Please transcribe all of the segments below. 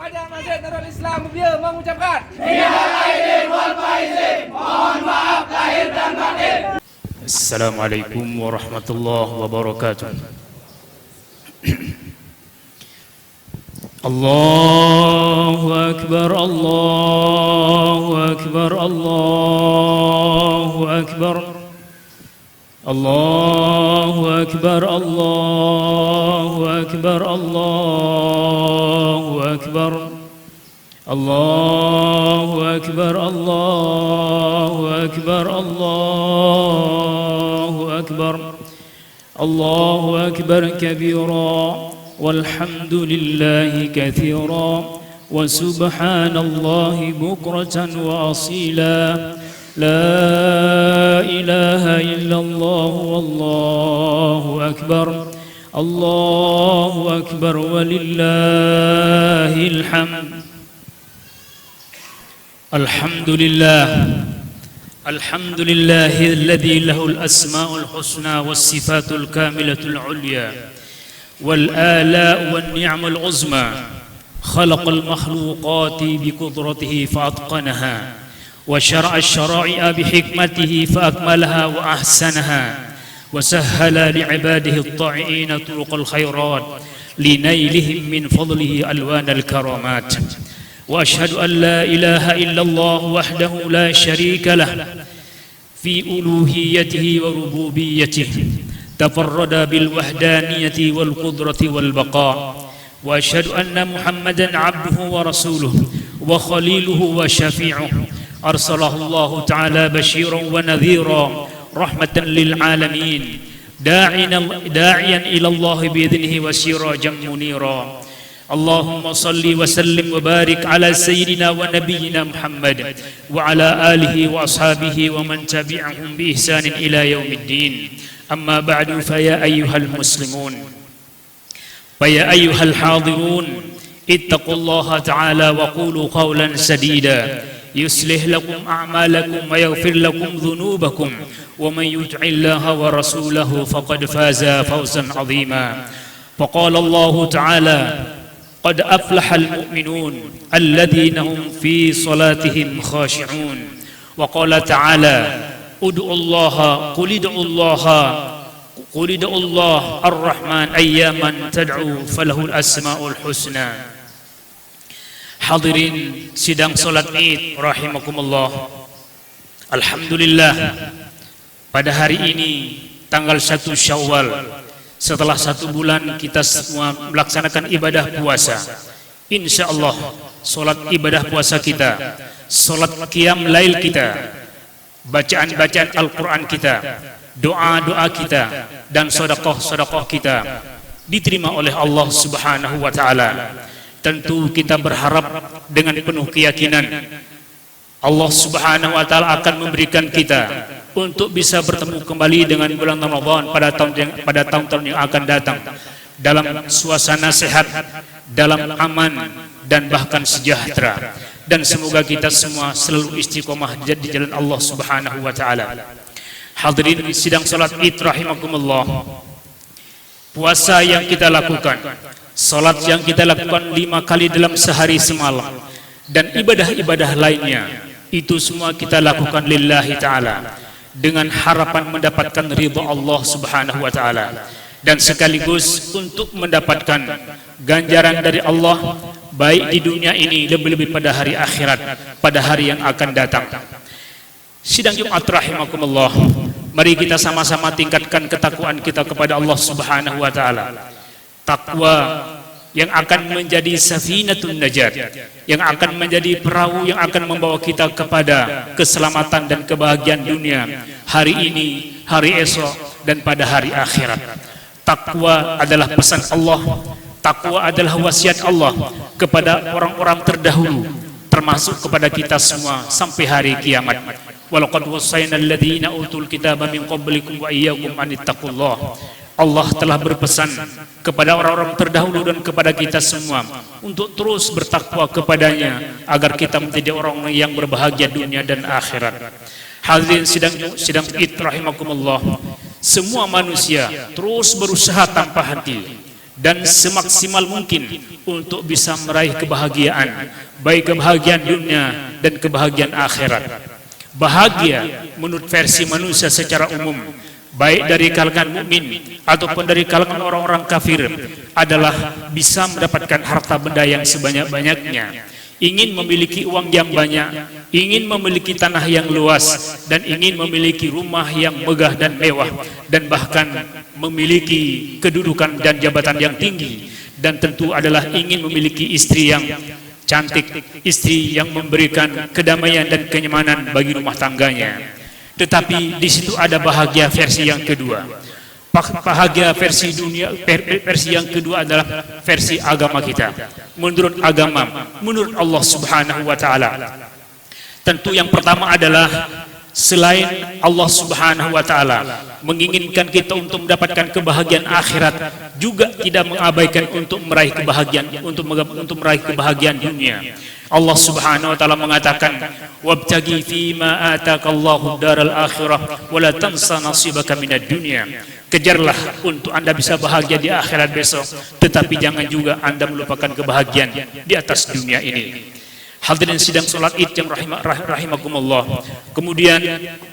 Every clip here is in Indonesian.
Pengajar Masjid Nurul Islam Mugia mengucapkan Minal aidin wal faizin, mohon maaf lahir dan batin. Assalamualaikum warahmatullahi wabarakatuh. Allahu Akbar, Allahu Akbar, Allahu Akbar. Allahu Akbar, Allahu Akbar, Allahu Akbar. Allahu Akbar, Allahu Akbar, Allahu Akbar. Allahu Akbar kabira walhamdulillahi kathira wa subhanallahi bukratan wa asila. La ilaha illallah wallahu akbar. Allahu akbar walillahil hamd. Alhamdulillah. Alhamdulillahi alladhi lahul asma'ul husna was sifatul kamilatul ulya wal ala wan ni'mal uzma. Khalaqal makhluqati bi qudratihi fa atqanaha وشرع الشرائع بحكمته فأكملها وأحسنها وسهل لعباده الطائعين طرق الخيرات لنيلهم من فضله ألوان الكرامات وأشهد أن لا إله إلا الله وحده لا شريك له في ألوهيته وربوبيته تفرد بالوحدانية والقدرة والبقاء وأشهد أن محمدا عبده ورسوله وخليله وشفيعه أرسله الله تعالى بشيرا ونذيرا رحمة للعالمين داعيا إلى الله بإذنه وسراجا منيرا اللهم صل وسلم وبارك على سيدنا ونبينا محمد وعلى آله وأصحابه ومن تبعهم بإحسان إلى يوم الدين أما بعد فيا أيها المسلمون فيا أيها الحاضرون اتقوا الله تعالى وقولوا قولا سديدا يصلح لكم أعمالكم ويغفر لكم ذنوبكم ومن يطع الله ورسوله فقد فاز فوزا عظيما فقال الله تعالى قد أفلح المؤمنون الذين هم في صلاتهم خاشعون وقال تعالى ادعوا الله قل ادعوا الله الرحمن أياما تدعو فله الأسماء الحسنى. Hadirin sidang salat Id rahimakumullah. Alhamdulillah, pada hari ini tanggal 1 Syawal, setelah 1 bulan kita semua melaksanakan ibadah puasa. Insyaallah salat ibadah puasa kita, salat qiyam lail kita, bacaan-bacaan Al-Quran kita, doa-doa kita dan sedekah-sedekah kita diterima oleh Allah Subhanahu wa taala. Tentu kita berharap dengan penuh keyakinan Allah Subhanahu wa taala akan memberikan kita untuk bisa bertemu kembali dengan bulan Ramadan pada tahun-tahun yang akan datang dalam suasana sehat, dalam aman dan bahkan sejahtera. Dan semoga kita semua selalu istiqomah di jalan Allah Subhanahu wa taala. Hadirin sidang salat Id rahimakumullah. Puasa yang kita lakukan, salat yang kita lakukan 5 kali dalam sehari semalam, dan ibadah-ibadah lainnya, itu semua kita lakukan lillahi ta'ala dengan harapan mendapatkan ridha Allah Subhanahu wa ta'ala, dan sekaligus untuk mendapatkan ganjaran dari Allah baik di dunia ini, lebih-lebih pada hari akhirat, pada hari yang akan datang. Sidang Jumat rahimakumullah, mari kita sama-sama tingkatkan ketakwaan kita kepada Allah Subhanahu wa ta'ala. Takwa yang akan menjadi safinatun najat, yang akan menjadi perahu yang akan membawa kita kepada keselamatan dan kebahagiaan dunia, hari ini, hari esok, dan pada hari akhirat. Takwa adalah pesan Allah, takwa adalah wasiat Allah kepada orang-orang terdahulu, termasuk kepada kita semua sampai hari kiamat. Walaqad wassayna alladhina utul kitaba min qablikum wa iyyakum an ittaqullah. Allah telah berpesan kepada orang-orang terdahulu dan kepada kita semua untuk terus bertakwa kepadanya agar kita menjadi orang yang berbahagia dunia dan akhirat. Hadirin sidang Id rahimakumullah, semua manusia terus berusaha tanpa henti dan semaksimal mungkin untuk bisa meraih kebahagiaan, baik kebahagiaan dunia dan kebahagiaan akhirat. Bahagia menurut versi manusia secara umum, baik dari kalangan mukmin ataupun dari kalangan orang-orang kafir, adalah bisa mendapatkan harta benda yang sebanyak-banyaknya, ingin memiliki uang yang banyak, ingin memiliki tanah yang luas, dan ingin memiliki rumah yang megah dan mewah, dan bahkan memiliki kedudukan dan jabatan yang tinggi, dan tentu adalah ingin memiliki istri yang cantik, istri yang memberikan kedamaian dan kenyamanan bagi rumah tangganya. Tetapi di situ ada bahagia versi yang kedua. Bahagia versi dunia, versi yang kedua adalah versi agama kita. Menurut agama, menurut Allah Subhanahu wa taala. Tentu yang pertama adalah selain Allah Subhanahu wa taala menginginkan kita untuk mendapatkan kebahagiaan akhirat, juga tidak mengabaikan untuk meraih kebahagiaan, untuk meraih kebahagiaan dunia. Allah Subhanahu wa taala mengatakan, wabtagi fima ataqallahu daral akhirah wa la tansa nasibaka minad dunya. Kejarlah untuk Anda bisa bahagia di akhirat besok, tetapi jangan juga Anda melupakan kebahagiaan di atas dunia ini. Hadirin sidang salat Id yang rahimakumullah. Kemudian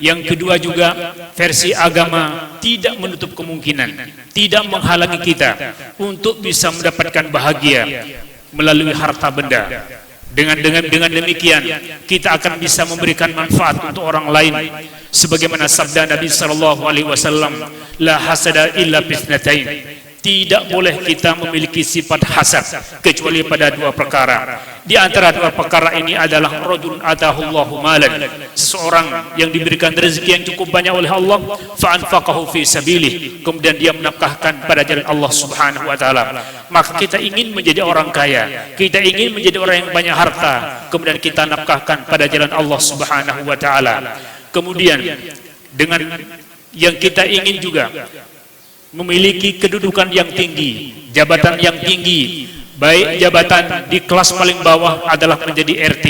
yang kedua juga, versi agama tidak menutup kemungkinan, tidak menghalangi kita untuk bisa mendapatkan bahagia melalui harta benda. Dengan demikian kita akan bisa memberikan manfaat untuk orang lain, sebagaimana sabda Nabi sallallahu alaihi wasallam, la hasada illa bisnatain. Tidak boleh kita memiliki sifat hasad kecuali pada dua perkara. Di antara dua perkara ini adalah rajulun atahullahu malan, seseorang yang diberikan rezeki yang cukup banyak oleh Allah, fa anfaqahu fi sabilih, kemudian dia menafkahkan pada jalan Allah Subhanahu wa taala. Maka kita ingin menjadi orang kaya, kita ingin menjadi orang yang banyak harta, kemudian kita nafkahkan pada jalan Allah Subhanahu wa taala. Kemudian dengan yang kita ingin juga memiliki kedudukan yang tinggi, jabatan yang tinggi, baik jabatan di kelas paling bawah adalah menjadi RT,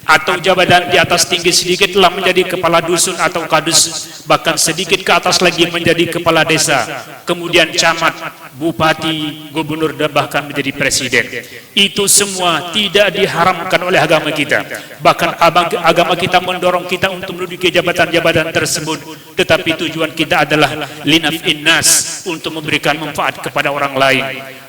atau jabatan di atas tinggi sedikit telah menjadi kepala dusun atau kadus, bahkan sedikit ke atas lagi menjadi kepala desa, kemudian camat, bupati, gubernur, dan bahkan menjadi presiden. Itu semua tidak diharamkan oleh agama kita. Bahkan agama kita mendorong kita untuk menduduki jabatan-jabatan tersebut, tetapi tujuan kita adalah linaf'in nas, untuk memberikan manfaat kepada orang lain.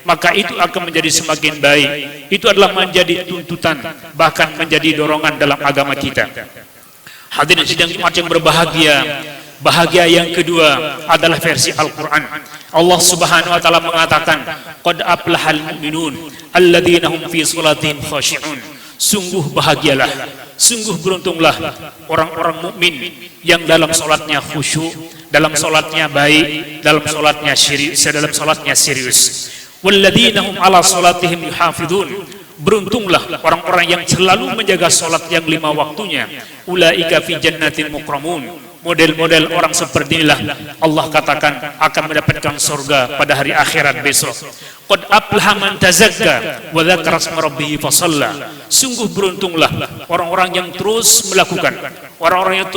Maka itu akan menjadi semakin baik. Itu adalah menjadi tuntutan, bahkan menjadi dorongan dalam agama kita. Hadirin sidang Jumat yang berbahagia, bahagia yang kedua adalah versi Al-Quran. Allah Subhanahu wa taala mengatakan, qad aflahal mu'minun alladzina hum fi sholatihim khashi'un. Sungguh bahagialah, sungguh beruntunglah orang-orang mukmin yang dalam salatnya khusyuk, dalam salatnya baik, dalam salatnya serius. Walladzina hum ala sholatihim yuhafizun. Beruntunglah orang-orang yang selalu menjaga salat yang 5 waktunya. Ulaika fi jannatin mukramun. Model-model orang seperti inilah Allah katakan akan mendapatkan surga pada hari akhirat besok. Qad aflaha man tazakka wa dzakara isma rabbih fa shalla. Sungguh beruntunglah orang-orang yang terus melakukan, orang-orang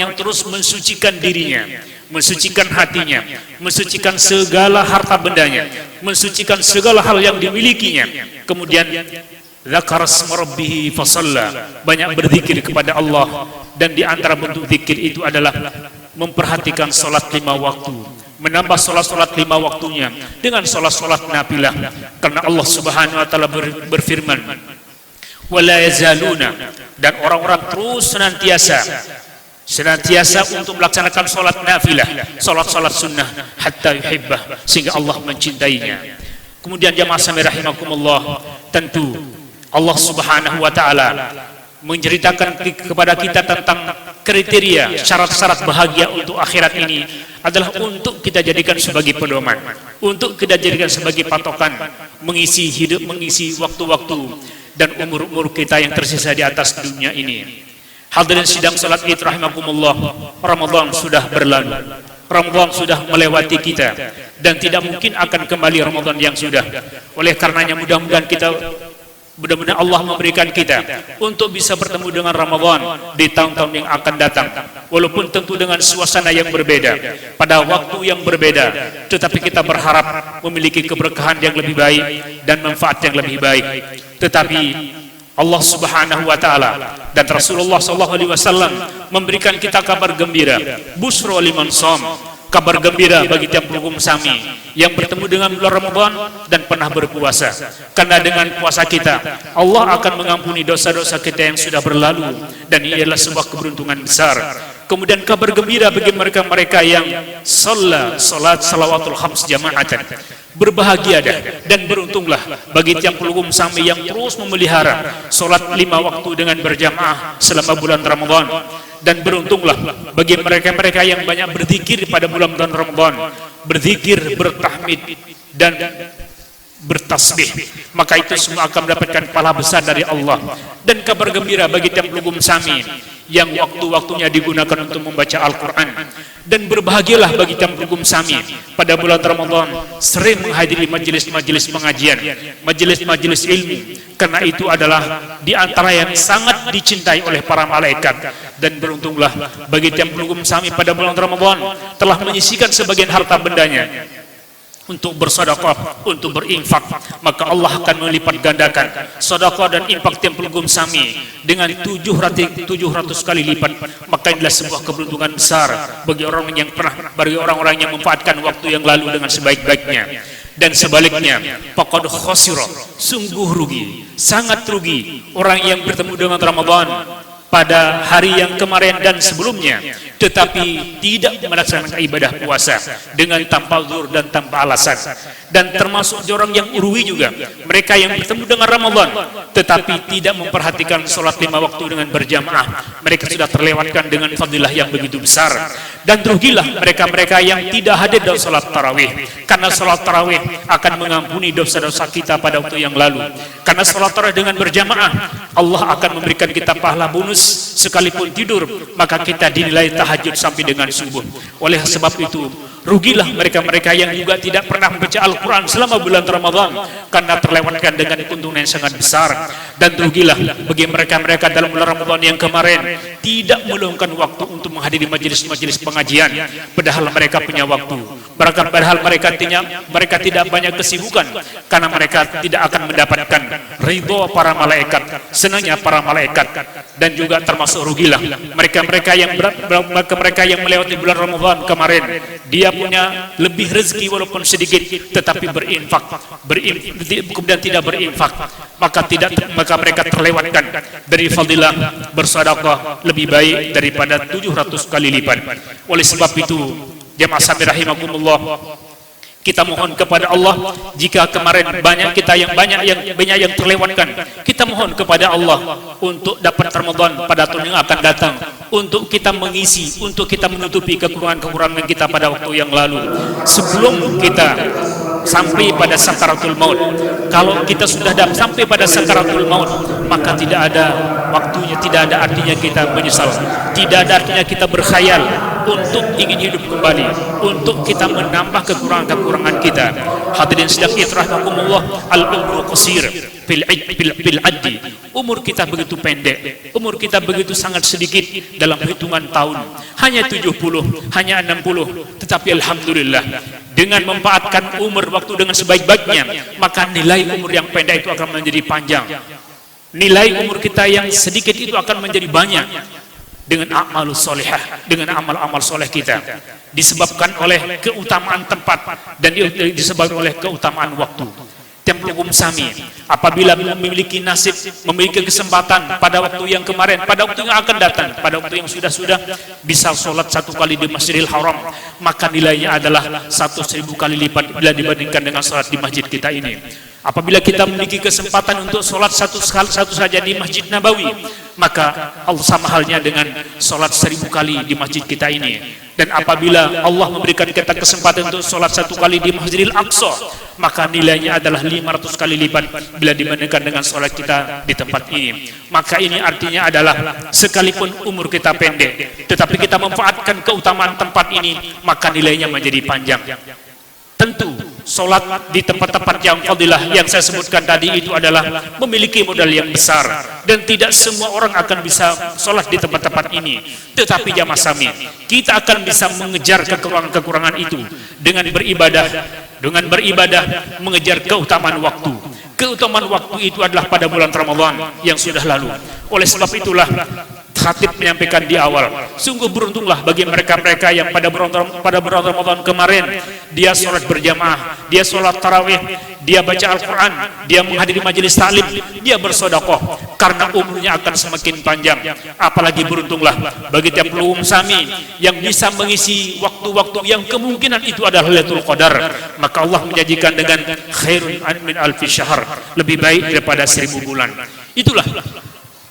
yang terus mensucikan dirinya, mensucikan hatinya, mensucikan segala harta bendanya, mensucikan segala hal yang dimilikinya. Kemudian dzakara isma rabbih fa shalla, banyak berzikir kepada Allah. Dan di antara bentuk zikir itu adalah memperhatikan salat 5 waktu, menambah salat-salat 5 waktunya dengan salat-salat nafilah. Karena Allah Subhanahu wa taala berfirman, wala yazaluna, dan orang-orang terus senantiasa untuk melaksanakan salat nafilah, salat-salat sunnah, hatta yuhibbah, sehingga Allah mencintainya. Kemudian jamaah sekalian rahimakumullah, tentu Allah Subhanahu wa taala menceritakan kepada kita tentang kriteria syarat-syarat bahagia untuk akhirat ini adalah untuk kita jadikan sebagai pedoman, untuk kita jadikan sebagai patokan mengisi hidup, mengisi waktu-waktu dan umur-umur kita yang tersisa di atas dunia ini. Hadirin sidang salat Id rahimakumullah, Ramadan sudah berlalu, Ramadan sudah melewati kita, dan tidak mungkin akan kembali Ramadan yang sudah. Oleh karenanya mudah-mudahan kita Mudah-mudahan Allah memberikan kita untuk bisa bertemu dengan Ramadan di tahun-tahun yang akan datang, walaupun tentu dengan suasana yang berbeda, pada waktu yang berbeda, tetapi kita berharap memiliki keberkahan yang lebih baik dan manfaat yang lebih baik. Tetapi Allah Subhanahu wa taala dan Rasulullah sallallahu alaihi wasallam memberikan kita kabar gembira, busra liman sham, kabar gembira bagi tiap pelugum sami yang bertemu dengan bulan Ramadan dan pernah berpuasa. Karena dengan puasa kita, Allah akan mengampuni dosa-dosa kita yang sudah berlalu, dan ini adalah sebuah keberuntungan besar. Kemudian kabar gembira bagi mereka-mereka yang salat salawatul khams jamaatan. Berbahagia dan beruntunglah bagi tiap pelugum sami yang terus memelihara salat 5 waktu dengan berjamaah selama bulan Ramadan. Dan beruntunglah bagi mereka-mereka yang banyak berzikir pada bulan Ramadan, berzikir, bertahmid dan bertasbih, maka itu semua akan mendapatkan pahala besar dari Allah. Dan kabar gembira bagi tiap pelugum sami yang waktu-waktunya digunakan untuk membaca Al-Quran. Dan berbahagialah bagi tiap pelugum sami pada bulan Ramadan sering menghadiri majelis-majelis pengajian, majelis-majelis ilmu, karena itu adalah di antara yang sangat dicintai oleh para malaikat. Dan beruntunglah bagi tiap pelugum sami pada bulan Ramadan telah menyisihkan sebagian harta bendanya untuk bersedekah, untuk berinfak, maka Allah akan melipat gandakan sedekah dan infak tiap pelugum sami dengan 700 kali lipat. Maka inilah sebuah keberuntungan besar bagi orang-orang yang memanfaatkan waktu yang lalu dengan sebaik-baiknya. Dan sebaliknya, faqad khasira, sungguh rugi, sangat rugi orang yang bertemu dengan Ramadan pada hari yang kemarin dan sebelumnya, tetapi tidak melaksanakan ibadah puasa dengan tanpa uzur dan tanpa alasan. Dan termasuk orang yang urwi juga, mereka yang bertemu dengan Ramadan tetapi tidak memperhatikan sholat 5 waktu dengan berjamaah, mereka sudah terlewatkan dengan fadilah yang begitu besar. Dan rugilah mereka-mereka yang tidak hadir dalam sholat tarawih, karena sholat tarawih akan mengampuni dosa-dosa kita pada waktu yang lalu. Karena sholat tarawih dengan berjamaah, Allah akan memberikan kita pahala bonus sekalipun tidur, maka kita dinilai tahajud sampai dengan subuh. Oleh sebab itu, rugilah mereka-mereka yang juga tidak pernah membaca Al-Quran selama bulan Ramadan, karena terlewatkan dengan keuntungan yang sangat besar. Dan rugilah bagi mereka-mereka dalam bulan Ramadan yang kemarin tidak meluangkan waktu untuk menghadiri majelis-majelis pengajian, padahal mereka punya waktu. Padahal mereka tidak banyak kesibukan, karena mereka tidak akan mendapatkan ridho para malaikat, senangnya para malaikat. Dan juga termasuk rugilah mereka-mereka yang melewati bulan Ramadan kemarin, dia punya lebih rezeki walaupun sedikit, tetapi berinfak kemudian tidak berinfak, maka mereka terlewatkan dari fadilah bersedekah lebih baik daripada 700 kali lipat. Oleh sebab itu, jamaah sekalian rahimakumullah, kita mohon kepada Allah, jika kemarin banyak yang terlewatkan, kita mohon kepada Allah untuk dapat Ramadan pada tahun yang akan datang, untuk kita mengisi, untuk kita menutupi kekurangan-kekurangan kita pada waktu yang lalu, sebelum kita sampai pada sakaratul maut. Kalau kita sudah sampai pada sakaratul maut, maka tidak ada waktunya, tidak ada artinya kita menyesal, tidak ada artinya kita berkhayal untuk ingin hidup kembali, untuk kita menambah kekurangan-kekurangan kita. Hadirin sedang rahimakumullah, al-umru qasir fil addi. Umur kita begitu pendek, umur kita begitu sangat sedikit dalam hitungan tahun, hanya 70, hanya 60. Tetapi alhamdulillah, dengan memanfaatkan umur waktu dengan sebaik-baiknya, maka nilai umur yang pendek itu akan menjadi panjang. Nilai umur kita yang sedikit itu akan menjadi banyak dengan amalus solehah, dengan amal-amal soleh kita, disebabkan oleh keutamaan tempat dan disebabkan oleh keutamaan waktu. Tiap pelugum sami apabila memiliki nasib, memiliki kesempatan pada waktu yang kemarin, pada waktu yang akan datang, pada waktu yang sudah bisa sholat 1 kali di Masjidil Haram, maka nilainya adalah 1.000 kali lipat bila dibandingkan dengan sholat di masjid kita ini. Apabila kita memiliki kesempatan untuk sholat satu saja di Masjid Nabawi, maka Allah sama halnya dengan sholat 1000 kali di masjid kita ini. Dan apabila Allah memberikan kita kesempatan untuk sholat 1 kali di Masjidil Aqsa, maka nilainya adalah 500 kali lipat bila dibandingkan dengan sholat kita di tempat ini. Maka ini artinya adalah sekalipun umur kita pendek, tetapi kita memanfaatkan keutamaan tempat ini, maka nilainya menjadi panjang. Tentu Solat di tempat-tempat yang fadilah yang saya sebutkan tadi itu adalah memiliki modal yang besar, dan tidak semua orang akan bisa solat di tempat-tempat ini. Tetapi jamaah sami, kita akan bisa mengejar kekurangan-kekurangan itu dengan beribadah mengejar keutamaan waktu. Keutamaan waktu itu adalah pada bulan Ramadan yang sudah lalu. Oleh sebab itulah khatib menyampaikan di awal, sungguh beruntunglah bagi mereka-mereka yang pada bulan Ramadan kemarin dia sholat berjamaah, dia sholat tarawih, dia baca Al-Quran, dia menghadiri majelis taklim, dia bersedekah, karena umurnya akan semakin panjang. Apalagi beruntunglah bagi tiap pelum sami yang bisa mengisi waktu-waktu yang kemungkinan itu adalah Lailatul Qadar, maka Allah menjanjikan dengan khairun min alfi syahr, lebih baik daripada 1000 bulan. Itulah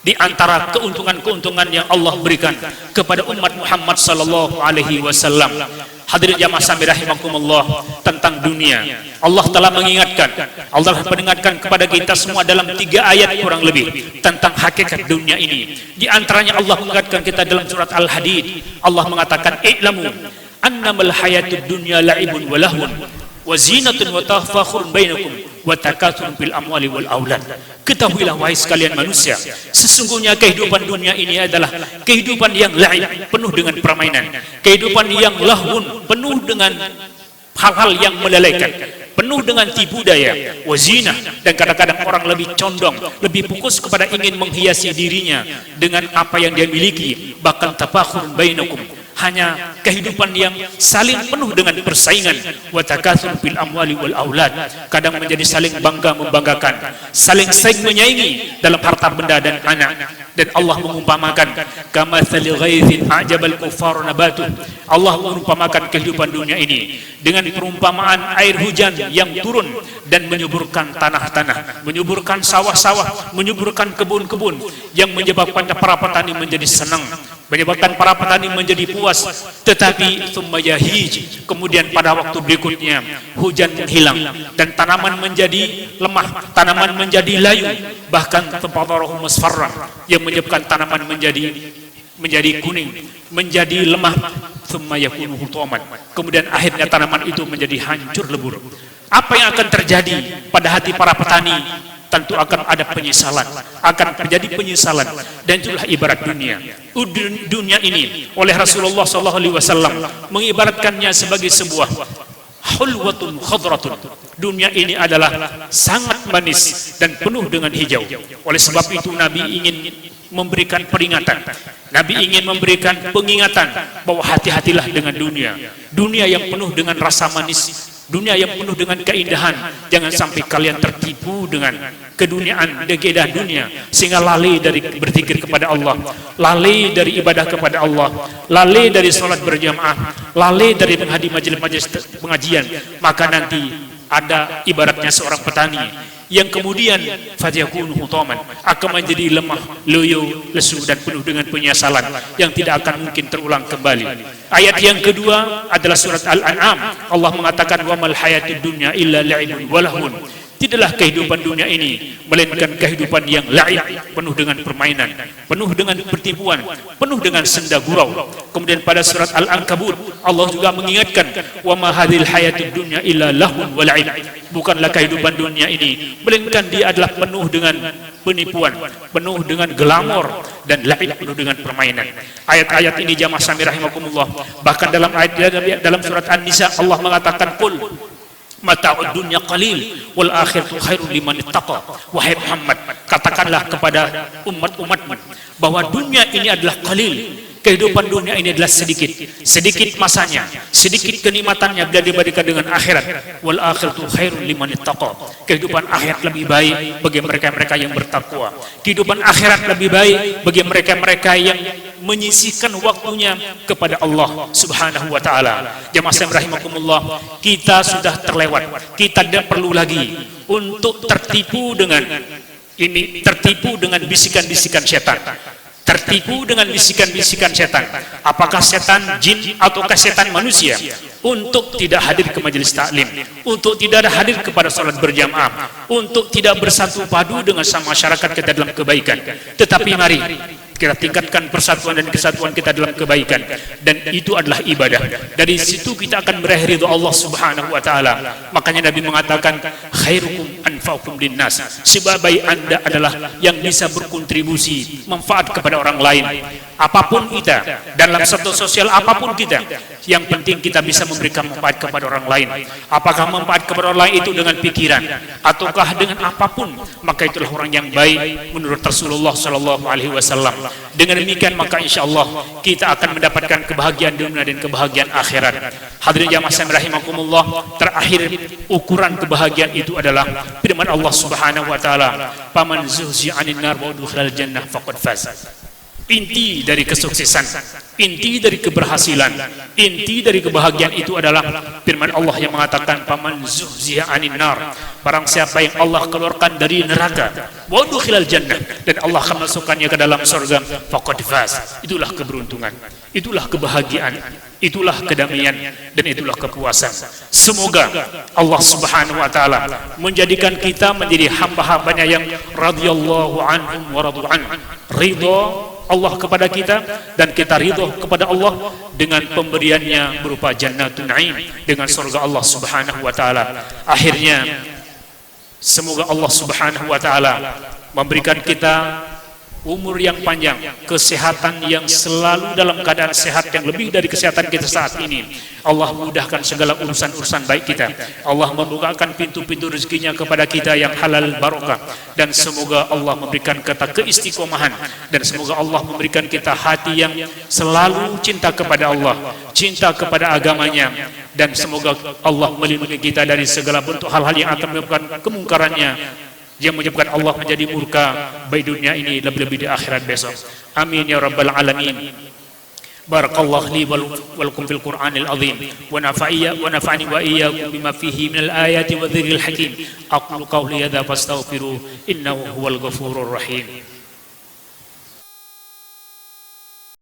di antara keuntungan-keuntungan yang Allah berikan kepada umat Muhammad sallallahu alaihi wasallam. Hadirin jamaah sami rahimakumullah, tentang dunia Allah telah mengingatkan kepada kita semua dalam 3 ayat kurang lebih tentang hakikat dunia ini. Di antaranya Allah mengingatkan kita dalam surat Al-Hadid. Allah mengatakan, "I'lamu annamal hayatud dunya la'ibun wa lahwun wa zinatun wa tafakhurun bainakum wa takatsur fil amwali wal aulad." Ketahuilah wahai sekalian manusia, sesungguhnya kehidupan dunia ini adalah kehidupan yang la'ib, penuh dengan permainan, kehidupan yang lahun, penuh dengan hal-hal yang melalaikan, penuh dengan tipu daya, wazinah, dan kadang-kadang orang lebih condong, lebih fokus kepada ingin menghiasi dirinya dengan apa yang dia miliki, bahkan tafakhurun bainakum, hanya kehidupan yang saling penuh dengan persaingan, wa takatsur fil amwali wal aulad, kadang menjadi saling bangga membanggakan, saling saing menyaingi dalam harta benda dan anak. Dan Allah mengumpamakan kamatsali ghaithin a'jabal kuffar nabatuh. Allah mengumpamakan kehidupan dunia ini dengan perumpamaan air hujan yang turun dan menyuburkan tanah-tanah, menyuburkan sawah-sawah, menyuburkan kebun-kebun, yang menyebabkan para petani menjadi senang, menyebabkan para petani menjadi puas. Tetapi thumma yahij, kemudian pada waktu berikutnya hujan menghilang dan tanaman menjadi lemah, tanaman menjadi layu, bahkan tempat musfarrah, yang menyebabkan tanaman menjadi kuning, menjadi lemah. Thumma yakunu hutaman, kemudian akhirnya tanaman itu menjadi hancur lebur. Apa yang akan terjadi pada hati para petani? Tentu akan ada penyesalan, akan terjadi penyesalan. Dan itulah ibarat dunia. Dunia ini oleh Rasulullah SAW mengibaratkannya sebagai sebuah hulwatun khadratun. Dunia ini adalah sangat manis dan penuh dengan hijau. Oleh sebab itu Nabi ingin memberikan peringatan, Nabi ingin memberikan pengingatan bahwa hati-hatilah dengan dunia. Dunia yang penuh dengan rasa manis, dunia yang penuh dengan keindahan. Jangan sampai kalian tertipu dengan keduniaan, degedah dunia, sehingga lalai dari berzikir kepada Allah, lalai dari ibadah kepada Allah, lalai dari sholat berjamaah, lalai dari menghadiri majelis-majelis pengajian. Maka nanti ada ibaratnya seorang petani yang kemudian fatyakunu hutaman, akan menjadi lemah, loyo, lesu, dan penuh dengan penyesalan yang tidak akan mungkin terulang kembali. Ayat yang kedua adalah surat Al-An'am. Allah mengatakan, wa mal hayatud dunya illa la'ibun wa lahun. Tidaklah kehidupan dunia ini melainkan kehidupan yang laib, penuh dengan permainan, penuh dengan pertipuan, penuh dengan senda gurau. Kemudian pada surat Al-Ankabut Allah juga mengingatkan, wa ma hadhil hayatud dunya illa lahun wa la'ib. Bukanlah kehidupan dunia ini melainkan dia adalah penuh dengan penipuan, penuh dengan glamor, dan la'ib, penuh dengan permainan. Ayat-ayat ini jamaah sami rahimakumullah, bahkan dalam surat An-Nisa Allah mengatakan, qul mata'ud dunya qalil wal akhiratu khairul liman ittaqa. Wahai Muhammad, katakanlah kepada umat-umatmu bahwa dunia ini adalah qalil, kehidupan dunia ini adalah sedikit masanya, sedikit kenikmatannya bila dibandingkan dengan akhirat. Wal akhiratu khairul liman ittaqa. Kehidupan akhirat lebih baik bagi mereka-mereka yang bertakwa. Kehidupan akhirat lebih baik bagi mereka-mereka yang menyisihkan waktunya kepada Allah Subhanahu wa taala. Jamaah sekalian rahimakumullah, kita sudah terlewat. Kita tidak perlu lagi untuk tertipu dengan bisikan-bisikan setan. Tertipu dengan bisikan-bisikan setan. Apakah setan jin ataukah setan manusia? Untuk tidak hadir ke majelis taklim, untuk tidak hadir kepada salat berjamaah, untuk tidak bersatu padu dengan sama masyarakat kita dalam kebaikan. Tetapi mari Kita tingkatkan persatuan dan kesatuan kita dalam kebaikan, dan itu adalah ibadah. Dari situ kita akan meraih ridha Allah Subhanahu wa taala. Makanya Nabi mengatakan khairukum anfa'ukum linnas. Sebaik Anda adalah yang bisa berkontribusi manfaat kepada orang lain. Apapun kita, dalam satu sosial apapun kita, yang penting kita bisa memberikan manfaat kepada orang lain. Apakah manfaat kepada orang lain itu dengan pikiran ataukah dengan apapun, maka itulah orang yang baik menurut Rasulullah sallallahu alaihi wasallam. Dengan demikian maka insyaallah kita akan mendapatkan kebahagiaan dunia dan kebahagiaan akhirat. Hadirin jamaah sekalian rahimakumullah, terakhir ukuran kebahagiaan itu adalah firman Allah Subhanahu wa taala, "Faman zuhzi'a 'anil nar wa udkhilal jannah faqad faz." Inti dari kesuksesan, inti dari keberhasilan, inti dari kebahagiaan itu adalah firman Allah yang mengatakan faman zuhzi'a 'anil nar, barang siapa yang Allah keluarkan dari neraka, wa udkhilal jannah, dan Allah akan masukkannya ke dalam surga, faqad faz. Itulah keberuntungan, itulah kebahagiaan, itulah kedamaian, dan itulah kepuasan. Semoga Allah Subhanahu wa taala menjadikan kita menjadi hamba-hambanya yang radhiyallahu anhum wa radu an. Ridha Allah kepada kita dan kita ridho kepada Allah dengan pemberiannya berupa jannatul na'im, dengan surga Allah Subhanahu wa taala. Akhirnya semoga Allah Subhanahu wa taala memberikan kita umur yang panjang, kesehatan yang selalu dalam keadaan sehat yang lebih dari kesehatan kita saat ini. Allah mudahkan segala urusan-urusan baik kita. Allah membukakan pintu-pintu rezekinya kepada kita yang halal barokah, dan semoga Allah memberikan kita keistiqomahan, dan semoga Allah memberikan kita hati yang selalu cinta kepada Allah, cinta kepada agamanya, dan semoga Allah melindungi kita dari segala bentuk hal-hal yang akan menyebabkan kemungkarannya, yang menyebabkan Allah menjadi murka baik dunia ini lebih-lebih di akhirat besok. Amin ya rabbal alamin. Barakallahu li wa lakum fil Qur'anil azim wa nafa'ani wa iyyakum bima fihi minal ayati wa dhikril hakim. Aqulu qawli hadza fastaghfiru innahu huwal ghafurur rahim.